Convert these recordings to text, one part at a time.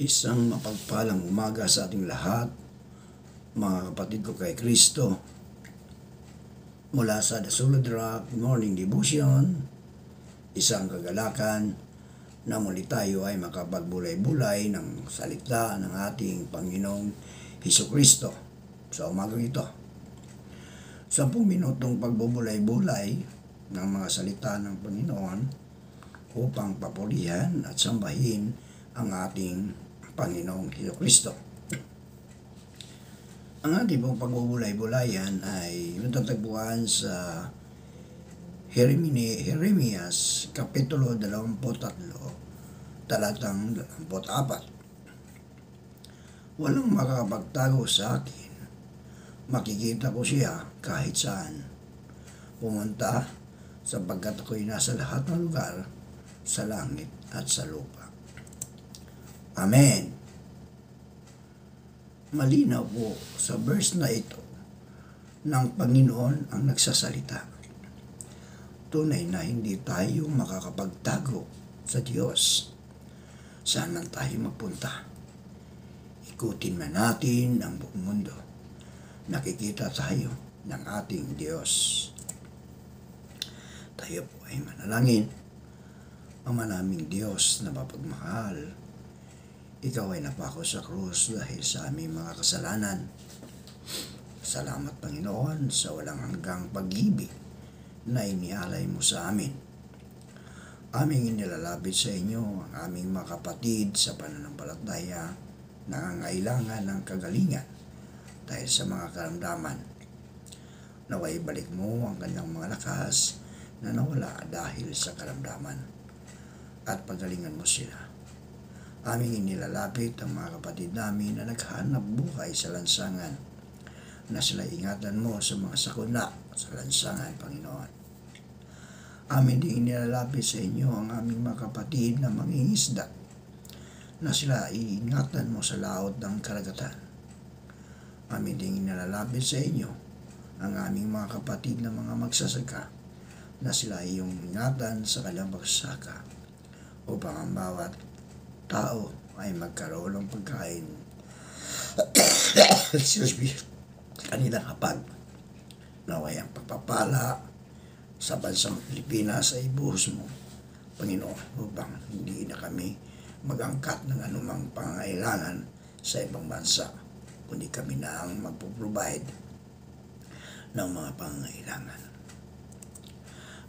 Isang mapagpalang umaga sa ating lahat, mga kapatid ko kay Kristo. Mula sa The Solid Rock Morning Devotion, isang kagalakan na muli tayo ay makapagbulay-bulay ng salita ng ating Panginoong Hesukristo sa umagang ito. 10 minutong pagbubulay-bulay ng mga salita ng Panginoon upang papurihan at sambahin ang ating Panginoong Hesukristo. Ang ating pong pagbubulay-bulayan ay matatagpuan sa Jeremias Kapitulo 23, talatang 24. Walang makakapagtago sa akin, makikita ko siya kahit saan. Pumunta sapagkat ako'y nasa lahat ng lugar, sa langit at sa lupa. Amen. Malinaw po sa verse na ito ng Panginoon ang nagsasalita. Tunay na hindi tayo makakapagtago sa Diyos. Saan man tayo magpunta, ikutin man natin ang buong mundo, nakikita tayo ng ating Diyos. Tayo po ay manalangin. Ama naming Diyos na mapagmahal, Ikaw ay napako sa krus dahil sa aming mga kasalanan. Salamat Panginoon sa walang hanggang pag-ibig na inialay mo sa amin. Aming inilalapit sa inyo ang aming mga kapatid sa pananampalataya na nangangailangan ng kagalingan dahil sa mga karamdaman. Naway balik mo ang kanyang mga lakas na nawala dahil sa karamdaman at pagalingan mo sila. Aming inilalapit ang mga kapatid namin na naghanap buhay sa lansangan, na sila ingatan mo sa mga sakuna sa lansangan, Panginoon. Amin din inilalapit sa inyo ang aming mga kapatid na mangingisda, na sila iingatan mo sa laot ng karagatan. Amin din inilalapit sa inyo ang aming mga kapatid na mga magsasaka, na sila iyong ingatan sa kanilang pagsasaka, upang ang bawat tao ay magkaroon ng pagkain kanilang hapag. Naway ang pagpapala sa bansang Pilipinas ay ibuhos mo, Panginoon, upang hindi na kami magangkat ng anumang pangangailangan sa ibang bansa, kundi kami na ang magpo-provide ng mga pangangailangan.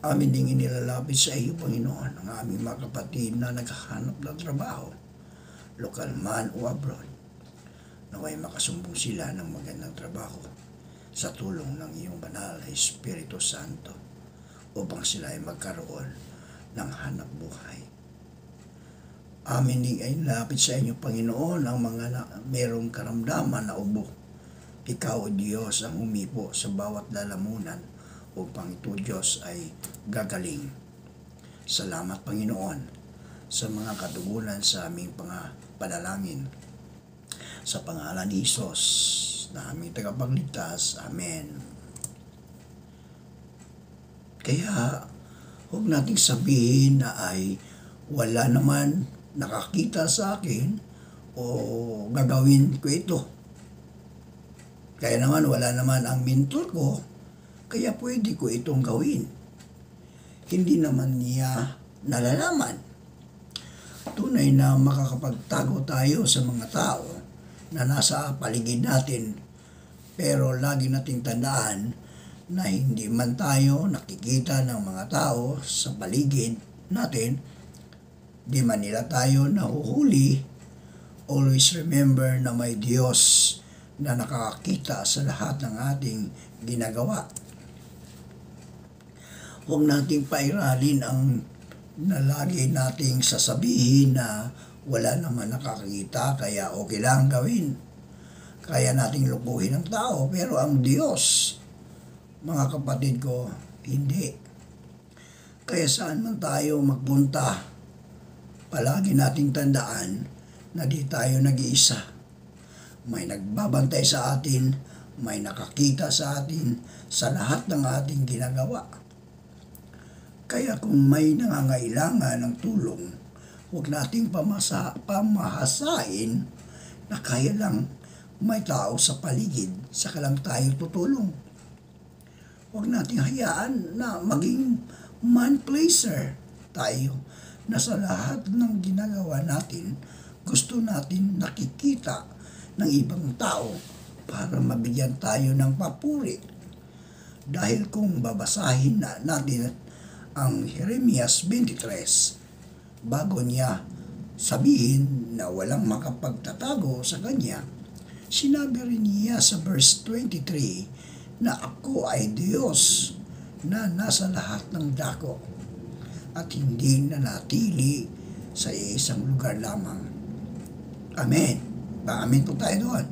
Amin ding inilalapit sa iyo, Panginoon, ang aming mga kapatid na naghahanap ng trabaho, lokal man o abroad. Naway makasumbong sila ng magandang trabaho sa tulong ng iyong banal na Espiritu Santo upang sila ay magkaroon ng hanap buhay. Amin ding ay nilapit sa inyo, Panginoon, ang mga merong karamdaman na ubo. Ikaw, Diyos, ang humipo sa bawat lalamunan upang ito, Diyos, ay gagaling. Salamat, Panginoon, sa mga katugunan sa aming panalangin. Sa pangalan ni Hesus, na aming tagapagligtas. Amen. Kaya, huwag nating sabihin na ay wala naman nakakita sa akin o gagawin ko ito. Kaya naman wala naman ang mentor ko, kaya pwede ko itong gawin. Hindi naman niya nalalaman. Tunay na makakapagtago tayo sa mga tao na nasa paligid natin, pero lagi nating tandaan na hindi man tayo nakikita ng mga tao sa paligid natin, di man nila tayo nahuhuli. Always remember na may Diyos na nakakakita sa lahat ng ating ginagawa. Huwag nating pairalin ang lagi nating sasabihin na wala naman nakakita kaya okay lang gawin. Kaya nating lukuhin ang tao, pero ang Diyos, mga kapatid ko, hindi. Kaya saan man tayo magpunta, palagi nating tandaan na di tayo nag-iisa. May nagbabantay sa atin, may nakakita sa atin sa lahat ng ating ginagawa. Kaya kung may nangangailangan ng tulong, Huwag nating pamahasain na kaya lang may tao sa paligid, saka lang tayo tutulong. Huwag nating hayaan na maging man-pleaser tayo, na sa lahat ng ginagawa natin, gusto natin nakikita ng ibang tao para mabigyan tayo ng papuri. Dahil kung babasahin natin ang Jeremias 23, bago niya sabihin na walang makapagtatago sa kanya, sinabi rin niya sa verse 23 na ako ay Diyos na nasa lahat ng dako at hindi nanatili sa isang lugar lamang. Amen. Paamin po tayo doon.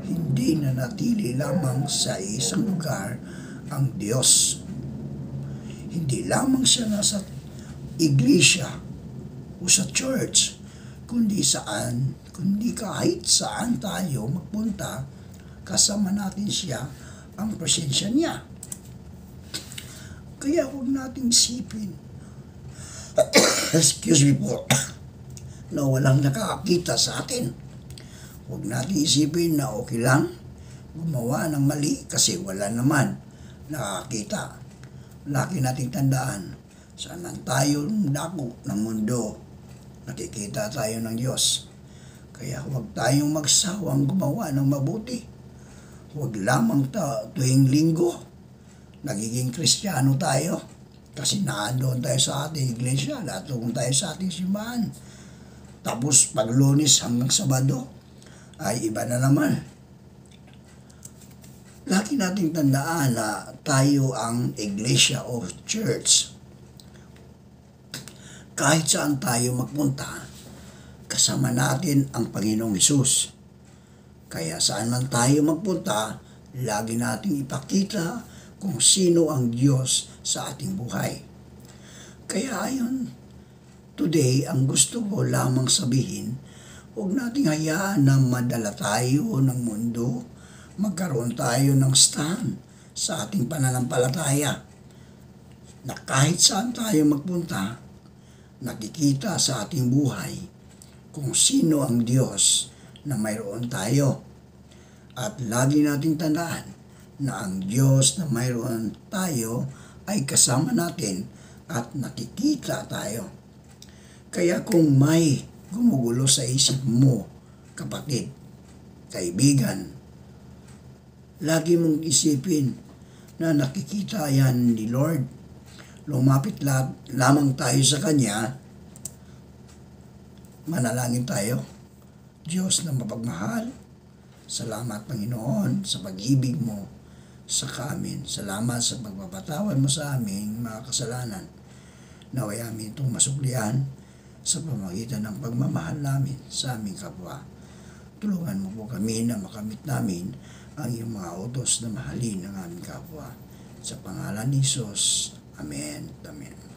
Hindi nanatili lamang sa isang lugar ang Diyos. Hindi lamang siya nasa iglesia o sa church, kundi kahit saan tayo magpunta, kasama natin siya, ang presensya niya. Kaya huwag nating isipin, excuse me po, na walang nakakakita sa atin. Huwag nating isipin na okay lang gumawa ng mali kasi wala naman nakakita. Lagi nating tandaan, saan man tayo dako ng mundo, nakikita tayo ng Diyos. Kaya huwag tayong magsawang gumawa ng mabuti. Huwag lamang tuwing linggo, nagiging Kristiyano tayo. Kasi naandoon tayo sa ating iglesia, natugon tayo sa ating simbahan. Tapos pag Lunes hanggang Sabado, ay iba na naman. Lagi nating tandaan na tayo ang iglesia o church. Kahit saan tayo magpunta, kasama natin ang Panginoong Hesus. Kaya saan man tayo magpunta, lagi nating ipakita kung sino ang Diyos sa ating buhay. Kaya ayon, today, ang gusto ko lamang sabihin, huwag nating hayaan na madala tayo ng mundo, magkaroon tayo ng stand sa ating pananampalataya. Na kahit saan tayo magpunta, nakikita sa ating buhay kung sino ang Diyos na mayroon tayo. At lagi nating tandaan na ang Diyos na mayroon tayo ay kasama natin at nakikita tayo. Kaya kung may gumugulo sa isip mo, kapatid, kaibigan, lagi mong isipin na nakikita yan ni Lord. Lumapit lamang tayo sa Kanya. Manalangin tayo. Diyos na mapagmahal, salamat Panginoon sa pag-ibig mo sa amin. Salamat sa pagpapatawad mo sa aming mga kasalanan. Naway amin itong masuklian sa pamamagitan ng pagmamahal namin sa aming kapwa. Tulungan mo po kami na makamit namin ang iyong mga utos na mahalin ng aming kapwa. Sa pangalan ni Jesus. Amen. Amen.